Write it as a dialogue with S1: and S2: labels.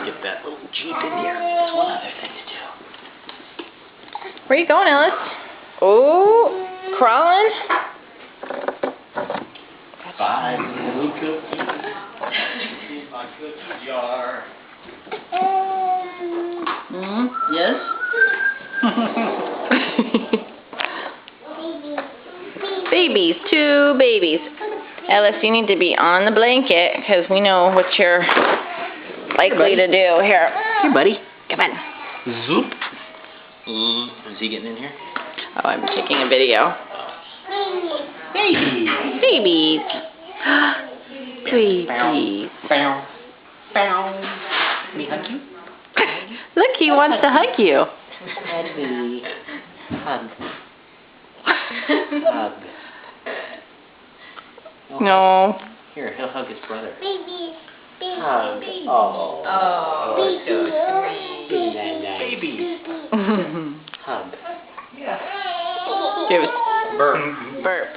S1: Get that little Jeep in here. There's one other thing to do.
S2: Where you going, Ellis? Oh, crawling?
S1: 5 little cookies in my cookie jar. Yes?
S2: Babies, 2 babies. Ellis, you need to be on the blanket because we know what you're likely to do. Here,
S1: buddy.
S2: Come on.
S1: Zoop. Is he getting in here?
S2: Oh, I'm taking a video.
S1: Baby.
S2: Babies. Babies.
S1: Bow. Bow. Let me hug you.
S2: Look, he wants to hug you.
S1: Baby. Hug. Hug.
S2: No.
S1: Here, he'll hug his brother.
S3: Babies.
S1: Hug. Oh. Babies. Hug. Yeah.
S2: Give us
S1: Burp.
S2: burp.